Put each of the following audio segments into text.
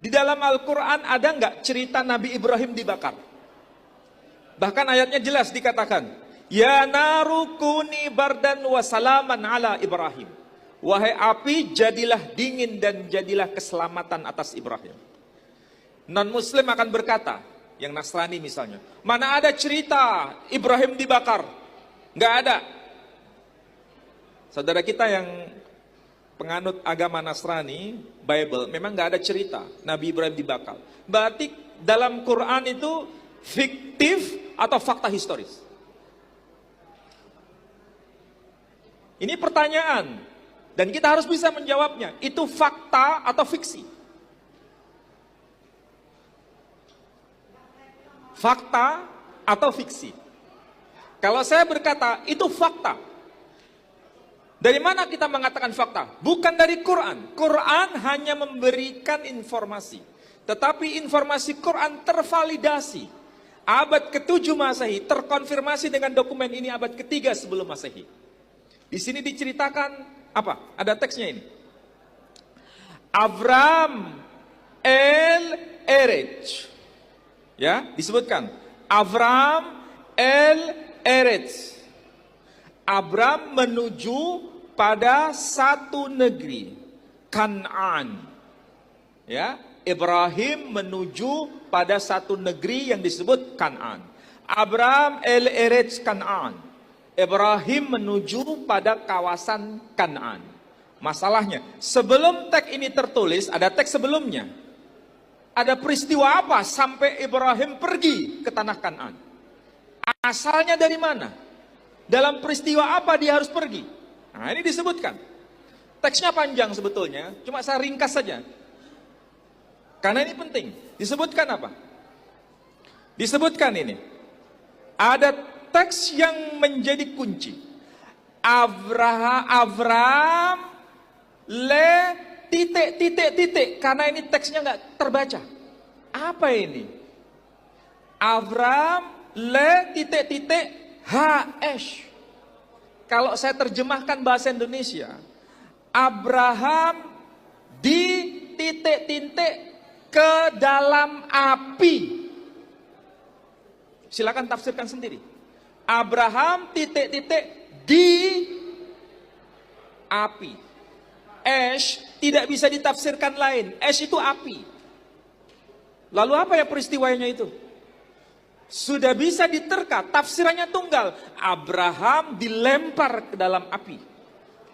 Di dalam Al-Quran ada nggak cerita Nabi Ibrahim dibakar? Bahkan ayatnya jelas dikatakan, Ya naru kuni bardan wa salaman ala Ibrahim. Wahai api, jadilah dingin dan jadilah keselamatan atas Ibrahim. Non-Muslim akan berkata, yang Nasrani misalnya, mana ada cerita Ibrahim dibakar? Nggak ada. Saudara kita yang penganut agama Nasrani, Bible, memang nggak ada cerita Nabi Ibrahim dibakar. Berarti dalam Quran itu fiktif atau fakta historis? Ini pertanyaan, dan kita harus bisa menjawabnya. Itu fakta atau fiksi? Fakta atau fiksi? Kalau saya berkata itu fakta, dari mana kita mengatakan fakta? Bukan dari Quran. Quran hanya memberikan informasi. Tetapi informasi Quran tervalidasi. Abad ke-7 Masehi terkonfirmasi dengan dokumen ini abad ke-3 sebelum Masehi. Di sini diceritakan apa? Ada teksnya ini. Avram el-Eretz. Ya, disebutkan. Avram el-Eretz. Abram menuju pada satu negeri, Kan'an. Ya, Ibrahim menuju pada satu negeri yang disebut Kan'an. Abram el-Eretz Kan'an. Ibrahim menuju pada kawasan Kan'an. Masalahnya, sebelum teks ini tertulis, ada teks sebelumnya. Ada peristiwa apa sampai Ibrahim pergi ke tanah Kan'an? Asalnya dari mana? Dalam peristiwa apa dia harus pergi? Nah, ini disebutkan. Teksnya panjang sebetulnya, cuma saya ringkas saja. Karena ini penting. Disebutkan apa? Disebutkan ini. Ada teks yang menjadi kunci. Avram le titik. Karena ini teksnya nggak terbaca. Apa ini? Avram le titik HS. Kalau saya terjemahkan bahasa Indonesia, Abraham di titik ke dalam api. Silakan tafsirkan sendiri. Abraham titik di api. Ash tidak bisa ditafsirkan lain. Ash itu api. Lalu apa ya peristiwanya itu? Sudah bisa diterka, tafsirannya tunggal. Abraham dilempar ke dalam api.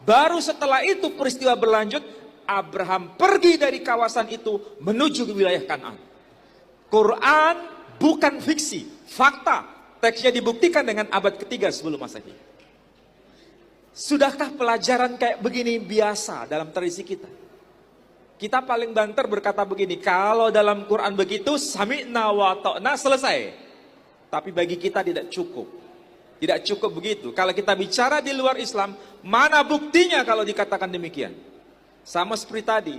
Baru setelah itu peristiwa berlanjut, Abraham pergi dari kawasan itu menuju ke wilayah Kan'an. Quran bukan fiksi, fakta. Teksnya dibuktikan dengan abad ke-3 sebelum Masehi. Sudahkah pelajaran kayak begini biasa dalam tradisi kita? Kita paling banter berkata begini, kalau dalam Quran begitu, sami'na wa ta'na, selesai. Tapi bagi kita tidak cukup. Tidak cukup begitu. Kalau kita bicara di luar Islam, mana buktinya kalau dikatakan demikian? Sama seperti tadi.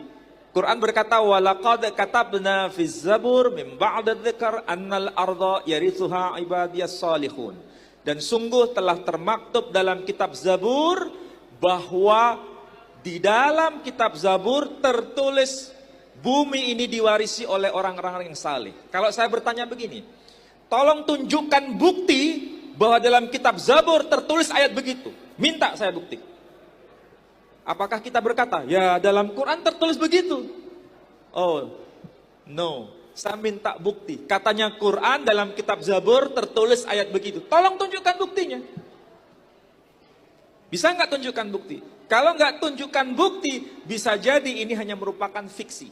Quran berkata, وَلَقَدْ كَتَبْنَا فِي الزَّبُرِ مِنْ بَعْدَ الذِّكْرِ أَنَّ الْأَرْضَ يَرِثُهَا عِبَادِيَ الصَّالِحُونَ. Dan sungguh telah termaktub dalam kitab Zabur, bahwa di dalam kitab Zabur tertulis bumi ini diwarisi oleh orang-orang yang saleh. Kalau saya bertanya begini, tolong tunjukkan bukti bahwa dalam kitab Zabur tertulis ayat begitu. Minta saya bukti. Apakah kita berkata, ya dalam Quran tertulis begitu? Oh, no. Saya minta bukti. Katanya Quran dalam kitab Zabur tertulis ayat begitu. Tolong tunjukkan buktinya. Bisa nggak tunjukkan bukti? Kalau nggak tunjukkan bukti, bisa jadi ini hanya merupakan fiksi.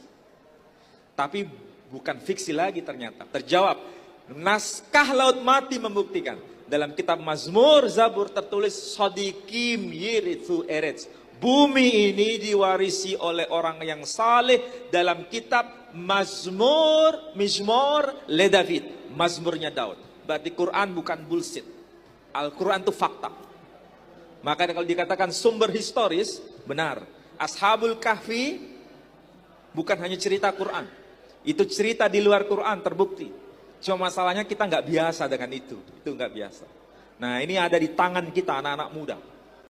Tapi bukan fiksi lagi ternyata. Terjawab. Naskah Laut Mati membuktikan. Dalam kitab Mazmur Zabur tertulis Sodikim Yirithu Eretz. Bumi ini diwarisi oleh orang yang saleh. Dalam kitab Mizmor le David. Mazmurnya Daud. Berarti Quran bukan bullshit. Al-Quran itu fakta. Maka kalau dikatakan sumber historis, benar. Ashabul Kahfi bukan hanya cerita Quran. Itu cerita di luar Quran terbukti. Cuma masalahnya kita nggak biasa dengan itu nggak biasa. Nah ini ada di tangan kita anak-anak muda.